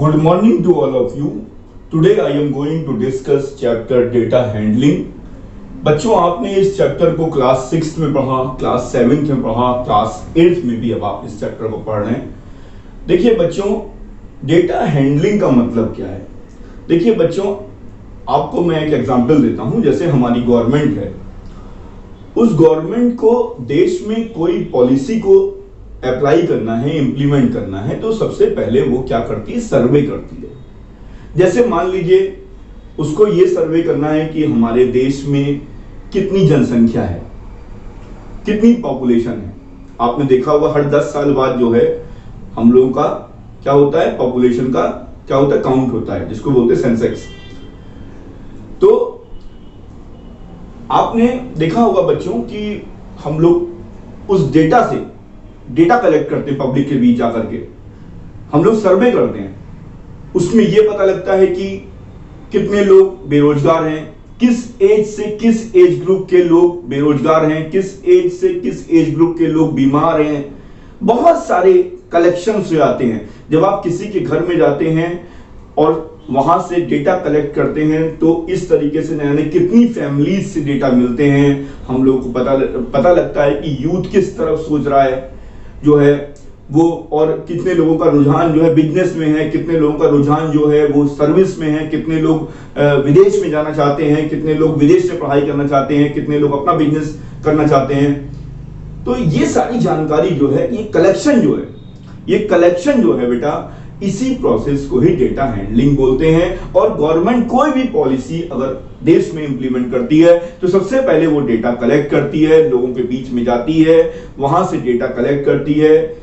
Good morning to all of you. Today I am going to discuss chapter data handling. बच्चों आपने इस chapter को class 6 में पढ़ा, क्लास 7 में पढ़ा, क्लास 8 में भी अब आप इस चैप्टर को पढ़ रहे हैं. देखिए बच्चों, डेटा हैंडलिंग का मतलब क्या है. देखिए बच्चों, आपको मैं एक एग्जांपल देता हूं. जैसे हमारी गवर्नमेंट है, उस गवर्नमेंट को देश में कोई पॉलिसी को अप्लाई करना है, इंप्लीमेंट करना है, तो सबसे पहले वो क्या करती है, सर्वे करती है. जैसे मान लीजिए उसको ये सर्वे करना है कि हमारे देश में कितनी जनसंख्या है, कितनी पॉपुलेशन है. आपने देखा होगा हर 10 साल बाद जो है हम लोगों का क्या होता है, पॉपुलेशन का क्या होता है, काउंट होता है, जिसको बोलते हैं सेंसेक्स. तो आपने देखा होगा बच्चों कि हम लोग उस डेटा से डेटा कलेक्ट करते हैं, पब्लिक के बीच जाकर के हम लोग सर्वे करते हैं. उसमें यह पता लगता है कि कितने लोग बेरोजगार हैं, किस एज से किस एज ग्रुप के लोग बेरोजगार हैं, किस एज से किस एज ग्रुप के लोग बीमार हैं. बहुत सारे कलेक्शंस हो जाते हैं. जब आप किसी के घर में जाते हैं और वहां से डेटा कलेक्ट करते हैं तो इस तरीके से यानी कितनी फैमिलीज से डेटा मिलते हैं, हम लोग को पता लगता है कि यूथ किस तरफ सोच रहा है जो है वो, और कितने लोगों का रुझान जो है बिजनेस में है, कितने लोगों का रुझान जो है वो सर्विस में है, कितने लोग विदेश में जाना चाहते हैं, कितने लोग विदेश से पढ़ाई करना चाहते हैं, कितने लोग अपना बिजनेस करना चाहते हैं. तो ये सारी जानकारी जो है, ये कलेक्शन जो है बेटा, इसी प्रोसेस को ही डेटा हैंडलिंग बोलते हैं. और गवर्नमेंट कोई भी पॉलिसी अगर देश में इंप्लीमेंट करती है तो सबसे पहले वो डेटा कलेक्ट करती है, लोगों के बीच में जाती है, वहां से डेटा कलेक्ट करती है.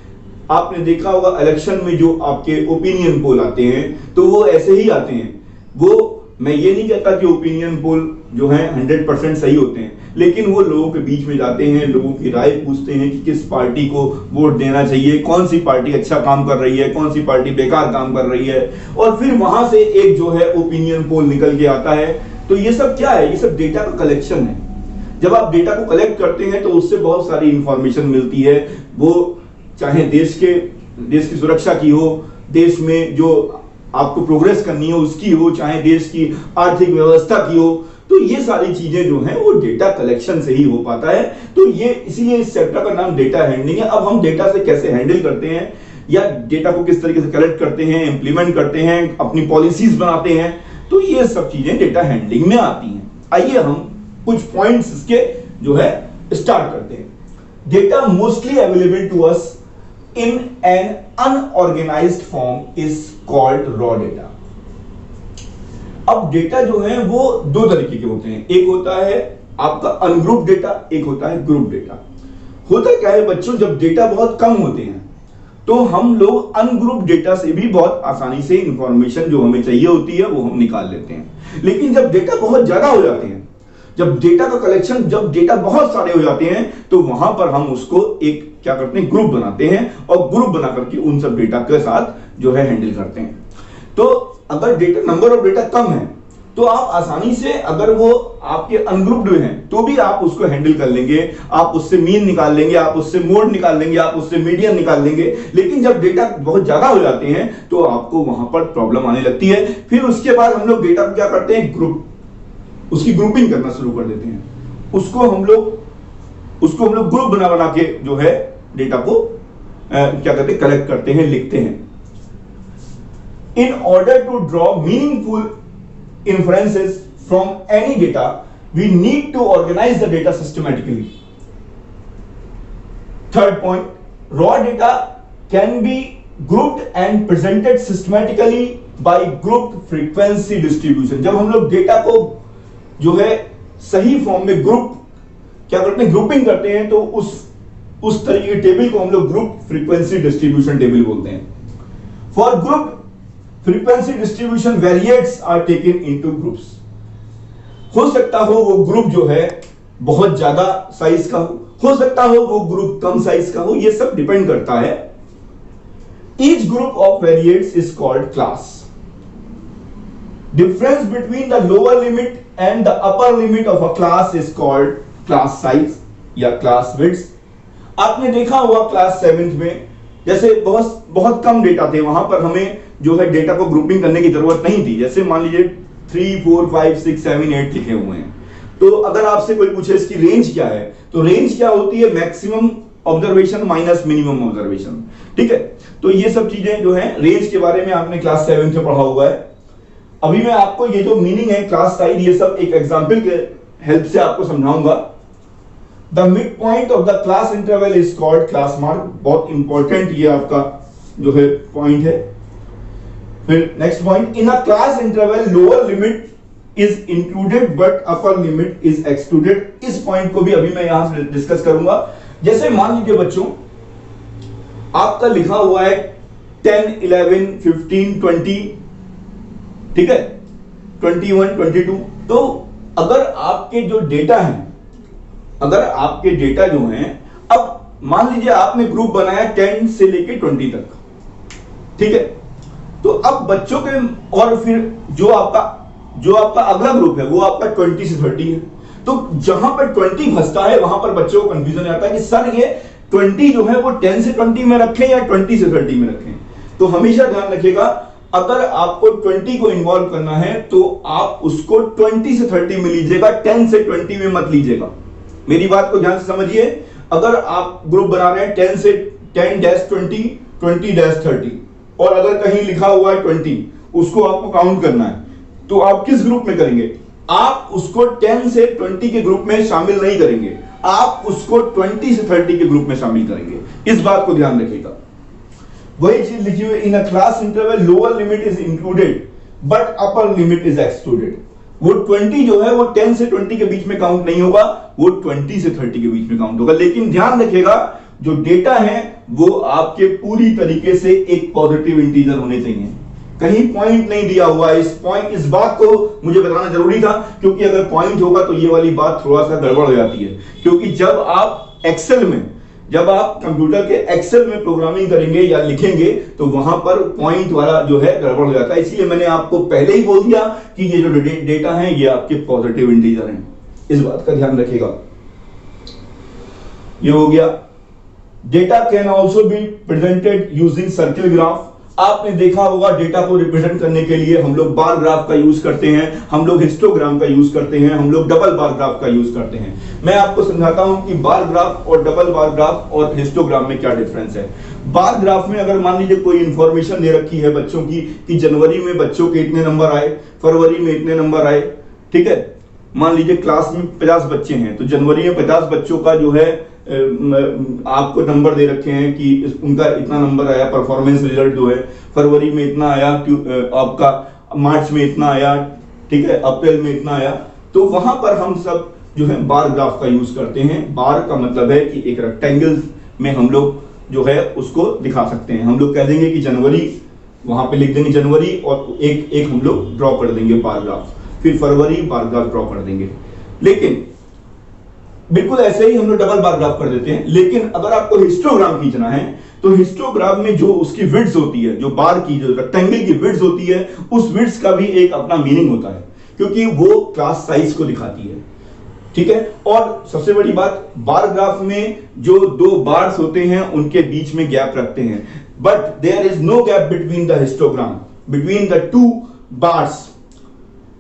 आपने देखा होगा इलेक्शन में जो आपके ओपिनियन पोल आते हैं तो वो ऐसे ही आते हैं. वो मैं ये नहीं कहता कि ओपिनियन पोल जो है 100% सही होते हैं, लेकिन वो लोगों के बीच में जाते हैं, लोगों की राय पूछते हैं कि किस पार्टी को वोट देना चाहिए, कौन सी पार्टी अच्छा काम कर रही है, कौन सी पार्टी बेकार काम कर रही है, और फिर वहां से एक जो है ओपिनियन पोल निकल के आता है. तो ये सब क्या है, ये सब डेटा का कलेक्शन है. जब आप डेटा को कलेक्ट करते हैं तो उससे बहुत सारी इंफॉर्मेशन मिलती है. वो चाहे देश की सुरक्षा की हो, देश में जो आपको प्रोग्रेस करनी है उसकी हो, चाहे देश की आर्थिक व्यवस्था की हो. तो ये सारी चीजें जो हैं वो डेटा कलेक्शन से ही हो पाता है. तो ये इसीलिए इस चैप्टर का नाम डेटा हैंडलिंग है. अब हम डेटा से कैसे हैंडल करते हैं या डेटा को किस तरीके से कलेक्ट करते हैं, इंप्लीमेंट करते हैं, अपनी पॉलिसीज बनाते हैं, तो ये सब चीजें डेटा हैंडलिंग में आती हैं. आइए हम कुछ पॉइंट्स इसके जो है स्टार्ट करते हैं. Data mostly available to us in an unorganized form is called raw data. अब डेटा जो है वो दो तरीके के होते हैं. एक होता है आपका अनग्रुप डेटा, एक होता है ग्रुप डेटा. होता क्या है बच्चों, जब डेटा बहुत कम होते हैं तो हम लोग अनग्रुप डेटा से भी बहुत आसानी से इंफॉर्मेशन जो हमें चाहिए होती है वो हम निकाल लेते हैं. लेकिन जब डेटा बहुत ज्यादा हो जाते हैं, जब डेटा का कलेक्शन, जब डेटा बहुत सारे हो जाते हैं, तो वहां पर हम उसको एक क्या करते हैं, ग्रुप बनाते हैं, और ग्रुप बना करके उन सब डेटा के साथ जो है हैंडल करते हैं. तो अगर डेटा नंबर ऑफ डेटा कम है तो आप आसानी से, अगर वो आपके अनग्रुप्ड हैं तो भी आप उसको हैंडल कर लेंगे. आप उससे मीन निकाल लेंगे, आप उससे मोड निकाल लेंगे, आप उससे मीडियन निकाल लेंगे. लेकिन जब डेटा बहुत ज्यादा हो जाते हैं तो आपको वहां पर प्रॉब्लम आने लगती है. फिर उसके बाद हम लोग डेटा को क्या करते हैं, ग्रुप, उसकी ग्रुपिंग करना शुरू कर देते हैं. उसको हम लोग ग्रुप बना के जो है डेटा को क्या करते हैं, कलेक्ट करते हैं, लिखते हैं. In order to draw meaningful inferences from any data, we need to organize the data systematically. Third point, raw data can be grouped and presented systematically by grouped frequency distribution. जब हम लोग data को जो है सही form में group क्या करते हैं, ग्रुपिंग करते हैं, तो उस तरीके के टेबल को हम लोग ग्रुप फ्रीक्वेंसी डिस्ट्रीब्यूशन टेबल बोलते हैं. For group frequency distribution variates are taken into groups. हो सकता हो वो ग्रुप जो है बहुत ज्यादा साइज का हो सकता हो वो ग्रुप कम साइज का हो, ये सब डिपेंड करता है. Each group of variates is called class. Difference between the lower limit and the upper limit of a class is called class size या क्लास विड्थ. आपने देखा होगा क्लास 7th में जैसे बहुत बहुत कम डेटा थे, वहां पर हमें जो है डेटा को ग्रुपिंग करने की जरूरत नहीं थी। जैसे मान लीजिए 3, 4, 5, 6, 7, 8 लिखे हुए हैं, तो अगर आपसे कोई पूछे इसकी रेंज क्या है, तो रेंज क्या होती है, maximum observation minus minimum observation. ठीक है, तो ये सब चीजें जो है रेंज के बारे में आपने क्लास 7 में पढ़ा हुआ है। अभी मैं आपको ये जो मीनिंग है, क्लास साइज, ये सब एक एग्जाम्पल के हेल्प से आपको समझाऊंगा। The mid point of the class interval is called class mark. बहुत इंपॉर्टेंट ये आपका जो है पॉइंट है। फिर next point, in a class interval lower limit is included but upper limit is excluded. इस पॉइंट को भी अभी मैं यहां से डिस्कस करूंगा। जैसे मान लीजिए बच्चों, आपका लिखा हुआ है 10, 11, 15, 20, ठीक है, 21, 22। तो अगर आपके जो डेटा है, अगर आपके डेटा जो हैं, अब मान लीजिए आपने ग्रुप बनाया 10 से लेके 20 तक, ठीक है, तो अब बच्चों के, और फिर जो आपका अगला ग्रुप है वो आपका 20 से 30 है। तो जहां पर 20 फंसता है वहां पर बच्चों को कंफ्यूजन आता है कि सर ये 20 जो है वो 10 से 20 में रखें या 20 से 30 में रखें। तो हमेशा ध्यान रखिएगा, अगर आपको 20 को इन्वॉल्व करना है तो आप उसको 20 से 30 में लीजिएगा, 10 से 20 में मत लीजिएगा। मेरी बात को ध्यान से समझिए। अगर आप ग्रुप बना रहे हैं 10 से 10-20, 20-30, और अगर कहीं लिखा हुआ है 20, उसको आपको काउंट करना है, तो आप किस ग्रुप में करेंगे? आप उसको 10 से 20 के ग्रुप में शामिल नहीं करेंगे, आप उसको 20 से 30 के ग्रुप में शामिल करेंगे। इस बात को ध्यान रखिएगा। वही चीज लिखी हुई, in a class interval lower limit is included but upper limit is excluded. वो 20 जो है वो 10 से 20 के बीच में काउंट नहीं होगा, वो 20 से 30 के बीच में काउंट होगा। लेकिन ध्यान रखिएगा, जो डेटा है वो आपके पूरी तरीके से एक पॉजिटिव इंटीजर होने चाहिए। कहीं पॉइंट नहीं दिया हुआ है। इस बात को मुझे बताना जरूरी था, क्योंकि अगर पॉइंट होगा तो ये वाली बात थोड़ा सा गड़बड़ हो जाती है। क्योंकि जब आप एक्सेल में, जब आप कंप्यूटर के एक्सेल में प्रोग्रामिंग करेंगे या लिखेंगे, तो वहां पर पॉइंट वाला जो है गड़बड़ हो जाता है। इसलिए मैंने आपको पहले ही बोल दिया कि ये जो डेटा है ये आपके पॉजिटिव इंटीजर हैं। इस बात का ध्यान रखिएगा। ये हो गया। Data can also be presented using circle graph. आपने देखा होगा डेटा को रिप्रेजेंट करने के लिए हम लोग बार ग्राफ का यूज करते हैं, हम लोग हिस्टोग्राम का यूज करते हैं, हम लोग डबल बार ग्राफ का यूज करते हैं। मैं आपको समझाता हूं कि बार ग्राफ और डबल बार ग्राफ और हिस्टोग्राम में क्या डिफरेंस है। बार ग्राफ में अगर मान लीजिए कोई इंफॉर्मेशन दे रखी है बच्चों की कि जनवरी में बच्चों के इतने नंबर आए, फरवरी में इतने नंबर आए, ठीक है, मान लीजिए क्लास में 50 बच्चे हैं, तो जनवरी में 50 बच्चों का जो है आपको नंबर दे रखे हैं कि उनका इतना नंबर आया, परफॉर्मेंस रिजल्ट जो है, फरवरी में इतना आया, आपका मार्च में इतना आया, ठीक है, अप्रैल में इतना आया। तो वहां पर हम सब जो है बार ग्राफ का यूज करते हैं। बार का मतलब है कि एक रेक्टेंगल में हम लोग जो है उसको दिखा सकते हैं। हम लोग कह देंगे कि जनवरी, वहां पे लिख देंगे जनवरी और एक हम लोग ड्रॉ कर देंगे बार ग्राफ, फिर फरवरी बार ग्राफ ड्रॉ कर देंगे। लेकिन बिल्कुल ऐसे ही हम लोग डबल बार ग्राफ कर देते हैं। लेकिन अगर आपको हिस्टोग्राम खींचना है तो हिस्टोग्राम में जो उसकी विड्थ होती है, जो बार की, जो रेक्टेंगल की विड्थ होती है, उस विड्थ का भी एक अपना मीनिंग होता है, क्योंकि वो क्लास साइज को दिखाती है, ठीक है। और सबसे बड़ी बात, बार ग्राफ में जो दो बार्स होते हैं उनके बीच में गैप रखते हैं, but there is no gap between the histogram, between the two bars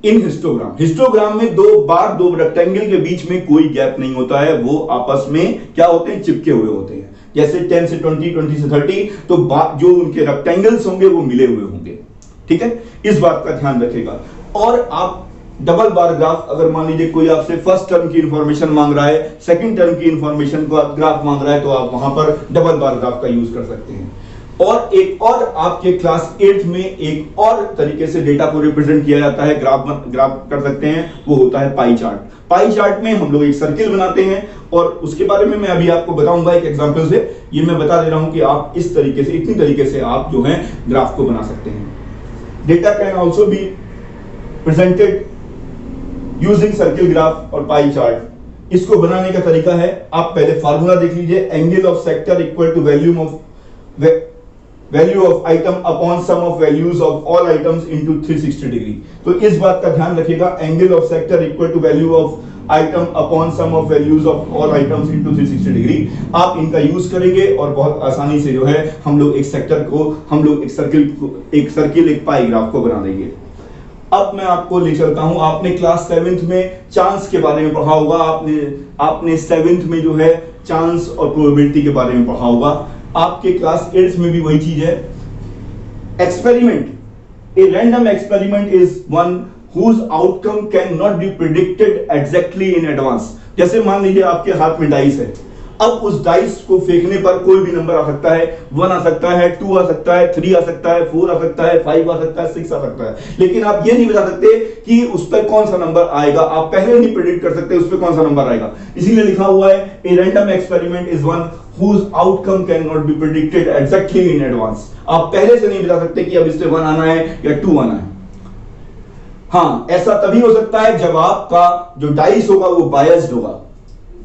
in histogram. Histogram में दो बार, दो रेक्टेंगल के बीच में कोई गैप नहीं होता है, वो आपस में क्या होते हैं, चिपके हुए होते हैं। जैसे 10 से 20, 20 से 30, तो जो उनके रेक्टेंगल्स होंगे वो मिले हुए होंगे, ठीक है। इस बात का ध्यान रखेगा। और आप डबल बार ग्राफ, अगर मान लीजिए कोई आपसे फर्स्ट टर्म की इंफॉर्मेशन मांग रहा है, सेकंड टर्म की इंफॉर्मेशन को ग्राफ मांग रहा है, तो आप वहां पर डबल बार ग्राफ का यूज कर सकते हैं। और एक और आपके क्लास 8 में एक और तरीके से डेटा को रिप्रेजेंट किया जाता है, ग्राफ कर सकते हैं, वो होता है पाई चार्ट। पाई चार्ट में हम लोग एक सर्किल बनाते हैं, और उसके बारे में मैं अभी आपको बताऊंगा एक एग्जांपल से। ये मैं बता दे रहा हूं कि आप इस तरीके से, इतनी तरीके से आप जो है ग्राफ को बना सकते हैं। Data can also be presented using circle graph और पाई चार्ट। इसको बनाने का तरीका है, आप पहले फार्मूला देख लीजिए, angle of sector equal to value of item upon sum of values of all items into 360 degree. तो इस बात का ध्यान रखिएगा, angle of sector equal to value of item upon sum of values of all items into 360 degree. आप इनका use करेंगे और बहुत आसानी से जो है हम लोग एक सर्किल एक पाई ग्राफ को बना देंगे। अब मैं आपको ले चलता हूं, आपने क्लास 7th में चांस के बारे में पढ़ा होगा, आपने 7th में जो है चांस और प्रोबेबिलिटी के बारे में पढ़ा होगा। आपके क्लास 8th में भी वही चीज है। Experiment, a random experiment is one whose outcome cannot be predicted exactly in advance। जैसे मान लीजिए आपके हाथ में डाइस है, अब उस डाइस को फेंकने पर कोई भी नंबर आ सकता है, 1 आ सकता है, 2 आ सकता है, 3 आ सकता है, 4 आ सकता है, 5 आ सकता है, 6 आ सकता है, लेकिन आप ये नहीं बता सकते कि उस पर कौन सा नंबर आएगा। आप पहले नहीं प्रेडिक्ट कर सकते उस पर कौन सा नंबर आएगा, इसीलिए लिखा हुआ है a random experiment is one whose outcome cannot be predicted exactly in advance। आप पहले से नहीं बता सकते कि अब इससे 1 आना है या 2 आना है। हाँ, ऐसा तभी हो सकता है जब आपका जो डाइस होगा वो बायस्ड होगा,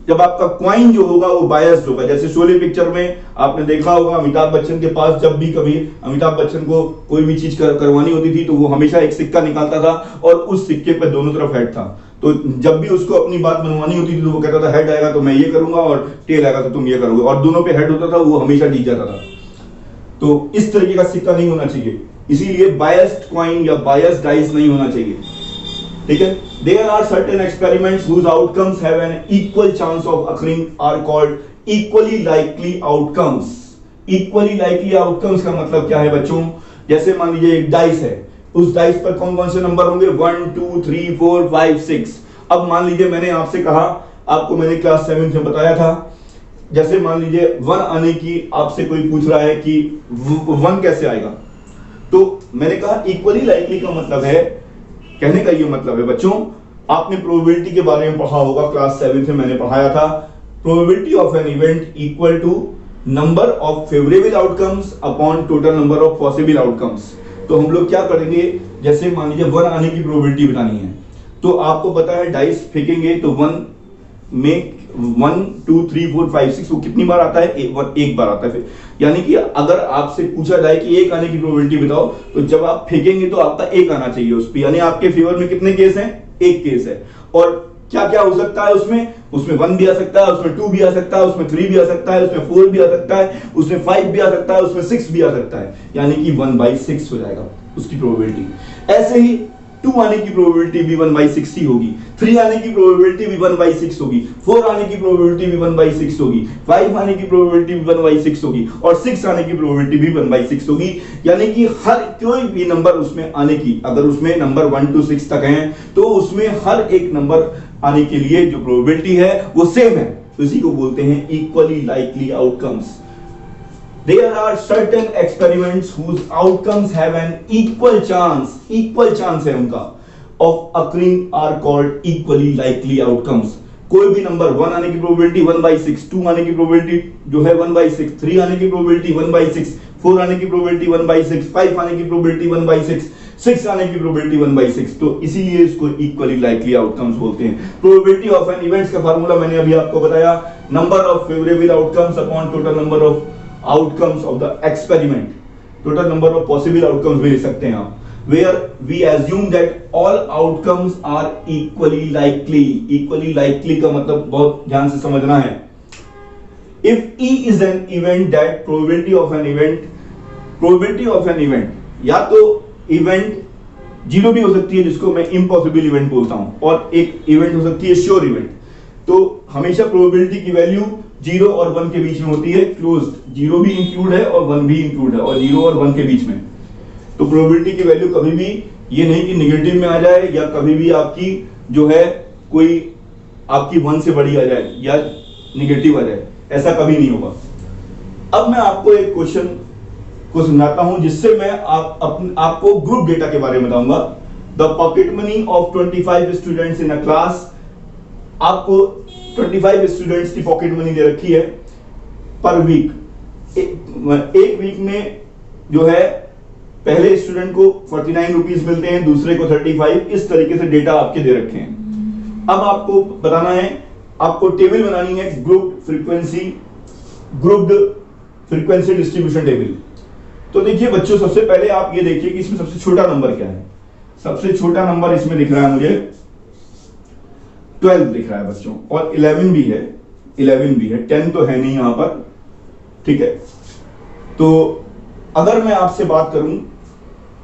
जब आपका क्वाइन जो होगा वो बायस्ड होगा। जैसे शोले पिक्चर में आपने देखा होगा अमिताभ बच्चन के पास जब भी कभी अमिताभ बच्चन को कोई भी चीज करवानी होती थी तो वो हमेशा एक सिक्का निकालता था और उस सिक्के पे दोनों तरफ हेड था। तो जब भी उसको अपनी बात मनवानी होती थी तो वो कहता था हेड आएगा तो मैं ये करूंगा और टेल आएगा तो तुम ये करोगे, और दोनों पे हेड होता था, वो हमेशा जीत जाता था। तो इस तरीके का सिक्का नहीं होना चाहिए, इसीलिए बायस्ड क्वाइन या बायस्ड डाइस नहीं होना चाहिए। ठीक है, there are certain experiments whose outcomes have an equal chance of occurring are called equally likely outcomes। equally likely outcomes का मतलब क्या है बच्चों? जैसे मान लीजिए एक डाइस है, उस डाइस पर कौन कौन से नंबर होंगे? 1 2 3 4 5 6। अब मान लीजिए मैंने आपसे कहा, आपको मैंने क्लास 7 में बताया था, जैसे मान लीजिए 1 आने की आपसे कोई पूछ रहा है कि 1 कैसे आएगा, तो मैंने कहा इक्वली लाइकली का मतलब है, कहने का ये मतलब है बच्चों, आपने प्रोबेबिलिटी के बारे में पढ़ा होगा, क्लास 7 में मैंने पढ़ाया था, probability of an event equal to number of favourable outcomes upon total number of possible outcomes. तो हम लोग क्या करेंगे, जैसे मान लीजिए 1 आने की प्रोबेबिलिटी बतानी है, तो आपको पता है डाइस फेंकेंगे तो 1 में 1 2 3 4 5 6 वो कितनी बार आता है? एक बार आता है। फिर यानी कि अगर आपसे पूछा जाए कि 1 आने की प्रोबेबिलिटी बताओ, तो जब आप फेंकेंगे तो आपका 1 आना चाहिए उस पर, यानी आपके फेवर में कितने केस हैं? 1 केस है। और क्या क्या हो सकता है उसमें? उसमें 1 भी आ सकता है, उसमें 2 भी आ सकता है, उसमें 3 भी आ सकता है, उसमें 4 भी आ सकता है, उसमें 5 भी आ सकता है, उसमें 6 भी आ सकता है, यानी कि 1/6 हो जाएगा उसकी प्रोबेबिलिटी। ऐसे ही 2 आने की प्रोबेबिलिटी भी 1/6 ही होगी, 3 आने की प्रोबेबिलिटी भी 1/6 होगी, 4 आने की प्रोबेबिलिटी भी 1/6 होगी, 5 आने की प्रोबेबिलिटी भी 1/6 होगी, और 6 आने की प्रोबेबिलिटी भी 1/6 होगी। यानी कि हर कोई भी नंबर उसमें आने की, अगर उसमें नंबर 1 to 6 तक हैं, तो उसमें हर एक नंबर आने के लिए जो प्रोबेबिलिटी है वो सेम है। इसी को बोलते हैं equally likely outcomes. There are certain experiments whose outcomes have an equal chance है उनका, of occurring are called equally likely outcomes। कोई भी नंबर 1 आने की प्रोबेबिलिटी 1/6, 2 आने की प्रोबेबिलिटी जो है 1/6, 3 आने की प्रोबेबिलिटी 1/6, 4 आने की प्रोबेबिलिटी 1/6, 5 आने की प्रोबेबिलिटी 1/6, 6 आने की प्रोबेबिलिटी 1/6। तो इसीलिए इसको इक्वली लाइकली आउटकम्स बोलते हैं। प्रोबेबिलिटी ऑफ एन इवेंट्स का फार्मूला मैंने अभी आपको बताया, number of favourable outcomes upon total number of outcomes of the experiment, total number of possible outcomes भी ले सकते हैं आप, where we assume that all outcomes are equally likely। equally likely का मतलब बहुत ध्यान से समझना है। if E is an event, that probability of an event या तो इवेंट 0 भी हो सकती है, जिसको मैं इम्पॉसिबल इवेंट बोलता हूं, और एक इवेंट हो सकती है श्योर इवेंट। तो हमेशा प्रोबेबिलिटी की वैल्यू 0 और 1 के बीच में होती है, क्लोज्ड, 0 भी इंक्लूड है और 1 भी इंक्लूड है, और 0 और 1 के बीच में। तो प्रोबेबिलिटी की वैल्यू कभी भी ये नहीं कि निगेटिव में आ जाए, या कभी भी आपकी जो है कोई आपकी 1 से बड़ी आ जाए या निगेटिव आ जाए, ऐसा कभी नहीं होगा। अब मैं आपको एक क्वेश्चन को समझाता हूं, जिससे मैं आपको ग्रुप डेटा के बारे में बताऊंगा। The pocket money of 25 students in a class. आपको 25 स्टूडेंट्स की पॉकेट मनी दे रखी है पर वीक। एक वीक में जो है पहले स्टूडेंट को 49 रुपीज मिलते हैं, दूसरे को 35। इस तरीके से डेटा आपके दे रखे हैं। अब आपको बताना है, आपको टेबल बनानी है, ग्रुप्ड फ्रीक्वेंसी डिस्ट्रीब्यूशन टेबल। तो देखिए बच्चों, सबसे पहले आप ये देखिए कि इसमें सबसे छोटा नंबर क्या है। सबसे छोटा नंबर इसमें दिख रहा है मुझे 12 दिख रहा है बच्चों, और 11 भी है, 11 भी है, 10 तो है नहीं यहां पर, ठीक है। तो अगर मैं आपसे बात करूं,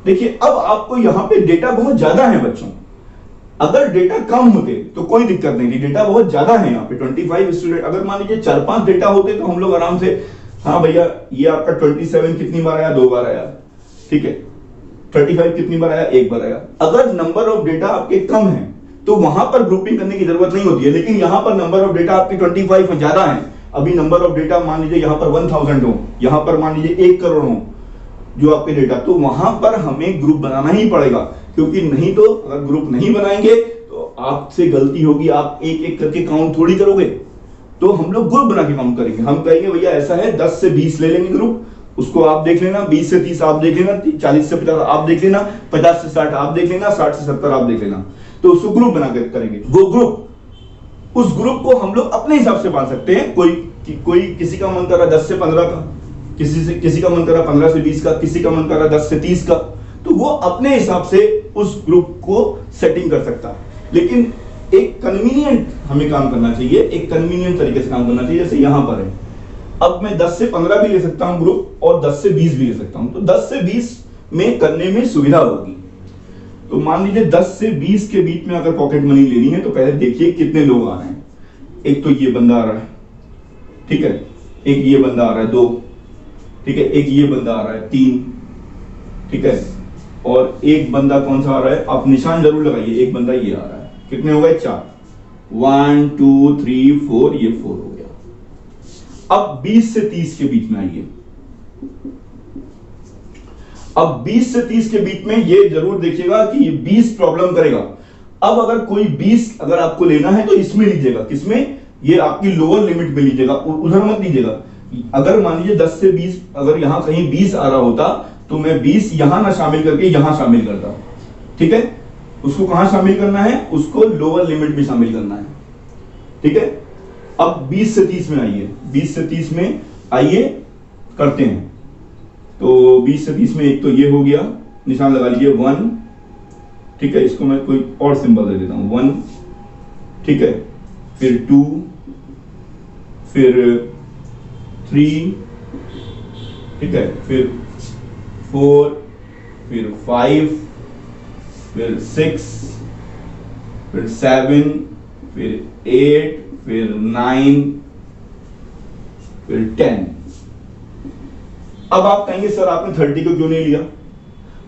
देखिए अब आपको यहां पे डेटा बहुत ज्यादा है बच्चों, अगर डेटा कम होते तो कोई दिक्कत नहीं थी, डेटा बहुत ज्यादा है यहाँ पे 25 स्टूडेंट, अगर मान लीजिए 4-5 डेटा होते तो हम लोग आराम से, हाँ भैया ये आपका 27 कितनी बार आया, 2 बार आया, ठीक है, 35 कितनी बार आया, 1 बार आया। अगर नंबर ऑफ डेटा आपके कम है तो वहां पर ग्रुपिंग करने की जरूरत नहीं होती है, लेकिन यहां पर नंबर ऑफ डेटा आपके 25 ज्यादा है, अभी नंबर ऑफ डेटा मान लीजिए यहां पर 1000 हो, यहां पर मान लीजिए 1 करोड़ हो जो आपके डेटा, तो वहां पर हमें ग्रुप बनाना ही पड़ेगा, क्योंकि नहीं तो अगर ग्रुप नहीं बनाएंगे तो आपसे गलती होगी, आप एक एक करके काउंट थोड़ी करोगे, तो हम लोग ग्रुप बना के काउंट करेंगे। हम कहेंगे भैया ऐसा है 10 से 20 ले लेंगे ग्रुप, उसको आप देख लेना, 20 से 30 आप देख लेना, 40 से 50 आप देख लेना, 50 से 60 आप देख लेना, 60 से 70 आप देख लेना, तो उसको ग्रुप बना के करेंगे। वो ग्रुप, उस ग्रुप को हम लोग अपने हिसाब से बांध सकते हैं, कोई किसी का मन कर रहा 10 से 15 का, किसी का मन कर रहा 15 से 20 का, किसी का मन कर रहा 10 से 30 का, तो वो अपने हिसाब से उस ग्रुप को सेटिंग कर सकता है। लेकिन एक कन्वीनियंट हमें काम करना चाहिए, एक कन्वीनियंट तरीके से काम करना चाहिए, जैसे यहां पर है, अब मैं 10 से 15 भी ले सकता हूं ग्रुप और 10 से 20 भी ले सकता हूं, तो 10 से 20 में करने में सुविधा होगी। तो मान लीजिए 10 से 20 के बीच में अगर पॉकेट मनी लेनी है तो पहले देखिए कितने लोग आ रहे हैं, एक तो ये बंदा आ रहा है, ठीक है, एक ये बंदा आ रहा है 2, ठीक है, एक ये बंदा आ रहा है 3, ठीक है, और एक बंदा कौन सा आ रहा है, आप निशान जरूर लगाइए, एक बंदा ये आ रहा है, कितने हो गए 4, 1 2 3 4, ये 4 हो गया। अब 20 से 30 के बीच में आइए, अब 20 से 30 के बीच में ये जरूर देखिएगा कि ये 20 प्रॉब्लम करेगा। अब अगर कोई 20 अगर आपको लेना है तो इसमें लीजिएगा, किसमें, ये आपकी लोअर लिमिट में लीजिएगा, उधर मत लीजिएगा। अगर मान लीजिए 10 से 20, अगर यहां कहीं 20 आ रहा होता तो मैं 20 यहां ना शामिल करके यहां शामिल करता, ठीक है, उसको कहां शामिल करना है, उसको लोअर लिमिट में शामिल करना है, ठीक है। अब 20 से 30 में आइए, 20 से 30 में आइए, करते हैं। तो 20 से 30 में एक तो ये हो गया, निशान लगा लीजिए 1, ठीक है, इसको मैं कोई और सिंबल दे देता हूं 1, ठीक है, फिर 2, फिर 3, ठीक है, फिर 4, फिर 5, फिर 6, फिर 7, फिर 8, फिर 9, फिर 10। अब आप कहेंगे सर आपने 30 को क्यों नहीं लिया?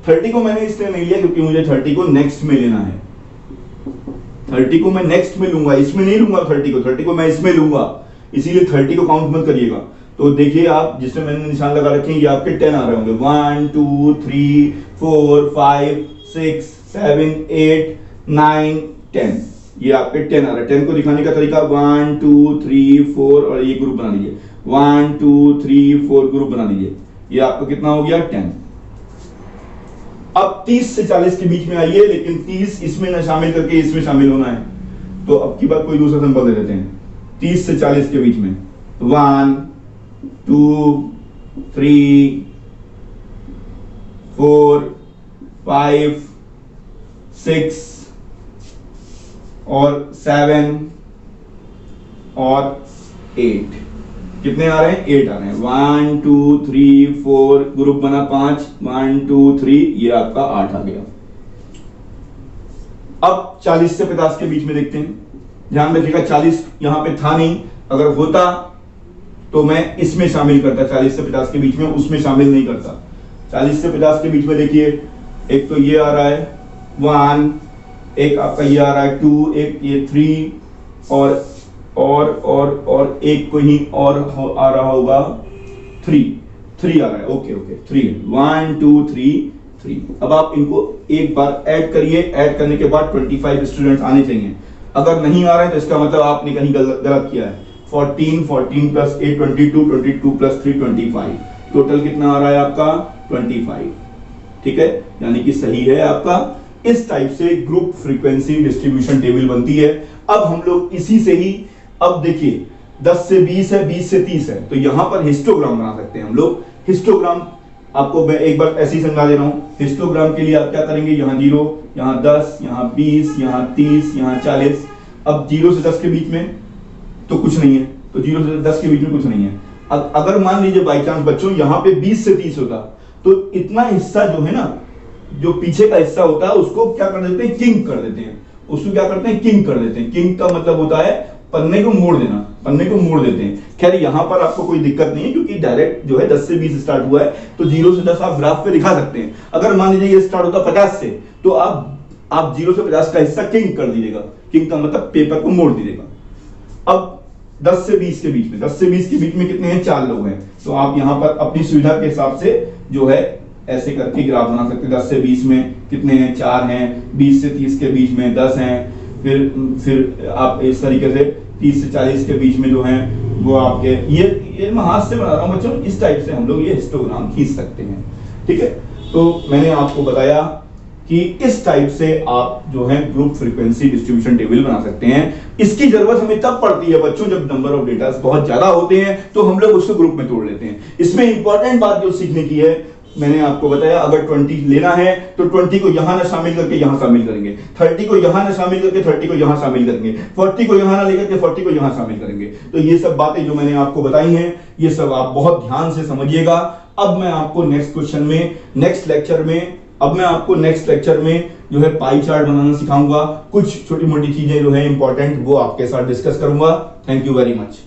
30 को मैंने इसलिए नहीं लिया क्योंकि मुझे 30 को नेक्स्ट में लेना है, 30 को मैं नेक्स्ट में लूंगा, इसमें नहीं लूंगा 30 को मैं इसमें लूंगा, इसीलिए 30 को काउंट मत करिएगा। तो देखिए आप जिसमें मैंने निशान लगा रखे हैं ये आपके 10 आ रहे होंगे, 1 2 3 4 5 6 7 8 9 10, ये आपके 10 आ रहे हैं। 10 को दिखाने का तरीका 1 2 3 4 और ये ग्रुप बना लीजिए, 1 2 3 4 ग्रुप बना लीजिए, ये आपका कितना हो गया 10। अब 30 से 40 के बीच में आइए, लेकिन 30 इसमें ना शामिल करके इसमें शामिल होना है, तो अब की बात कोई दूसरा सिंबल दे देते हैं। 30 से 40 के बीच में 1 2 3 4 5 6 और 7 और 8, कितने आ रहे हैं 8 आ रहे हैं, 1 2 3 4 ग्रुप बना 5, 1 2 3, ये आपका 8 आ गया। अब 40 से 50 के बीच में देखते हैं, ध्यान रखिएगा 40 यहां पे था नहीं, अगर होता तो मैं इसमें शामिल करता, 40 से 50 के बीच में, उसमें शामिल नहीं करता। 40 से 50 के बीच में देखिए एक तो ये आ रहा है 1, एक आपका ये आ रहा है 2, एक ये 3 और एक कहीं और आ रहा होगा 3 आ रहा है, ओके 3, 1 2 3। अब आप इनको एक बार ऐड करिए, ऐड करने के बाद 25 स्टूडेंट्स आने चाहिए। अगर नहीं आ रहे हैं तो इसका मतलब आपने कहीं गलत किया है। 14 प्लस 8 22 प्लस 3 25, टोटल कितना आ रहा है आपका 25, ठीक है, यानी कि सही है आपका। इस टाइप से ग्रुप फ्रीक्वेंसी डिस्ट्रीब्यूशन टेबल बनती है। अब हम लोग इसी से ही, अब देखिए 10 से 20 है, 20 से 30 है, तो यहां पर हिस्टोग्राम बना सकते हैं हम लोग। हिस्टोग्राम आपको मैं एक बार ऐसे ही समझा दे रहा हूं। हिस्टोग्राम के लिए आप क्या करेंगे, यहाँ 0, यहाँ 10, यहाँ 20, यहाँ 30, यहाँ 40, अब 0 से 10 के बीच में तो कुछ नहीं है, तो 0 से 10 के बीच में कुछ नहीं है। अगर मान लीजिए बाई चांस बच्चों यहाँ पे 20 से 30 होता, तो इतना हिस्सा जो है ना, जो पीछे का हिस्सा होता है उसको क्या कर देते हैं, किंग कर देते हैं। उसको क्या करते हैं, किंग कर देते हैं। किंग का मतलब होता है पन्ने को मोड़ देना, पन्ने को मोड़ देते हैं। खैर यहाँ पर आपको कोई दिक्कत नहीं है क्योंकि डायरेक्ट जो है 10 से 20 स्टार्ट हुआ है, तो 0 से 10 आप ग्राफ पे दिखा सकते हैं। अगर मान लीजिए ये स्टार्ट होता 50 से, तो आप 0 से 50 का हिस्सा किंग कर दीजिएगा। किंग का मतलब पेपर को मोड़ दीजिएगा। अब 10 से 20 के बीच में, 10 से 20 के बीच में कितने हैं, 4 लोग हैं, तो आप यहाँ पर अपनी सुविधा के हिसाब से जो है ऐसे करके ग्राफ बना सकते हैं। 10 से 20 में कितने हैं, 4 हैं। 20 से 30 के बीच में 10 हैं। फिर आप इस तरीके से 30 से 40 के बीच में जो हैं वो आपके, ये मैं हाथ से बना रहा हूँ बच्चों, इस टाइप से हम लोग ये हिस्टोग्राम खींच सकते हैं। ठीक है, तो मैंने आपको बताया कि इस टाइप से आप जो है ग्रुप फ्रीक्वेंसी डिस्ट्रीब्यूशन टेबल बना सकते हैं। इसकी जरूरत हमें तब पड़ती है बच्चों जब नंबर ऑफ डेटा बहुत ज्यादा होते हैं, तो हम लोग उसको ग्रुप में तोड़ लेते हैं। इसमें इंपॉर्टेंट बात जो सीखने की है, मैंने आपको बताया, अगर 20 लेना है तो 20 को यहां ना शामिल करके यहां शामिल करेंगे, 30 को यहां ना शामिल करके 30 को यहां शामिल करेंगे, 40 को यहां ना लेकर के 40 को यहां शामिल करेंगे। तो ये सब बातें जो मैंने आपको बताई हैं, ये सब आप बहुत ध्यान से समझिएगा। अब मैं आपको नेक्स्ट क्वेश्चन में, नेक्स्ट लेक्चर में जो है पाई चार्ट बनाना सिखाऊंगा। कुछ छोटी मोटी चीजें जो है इंपॉर्टेंट वो आपके साथ डिस्कस करूंगा। Thank you very much.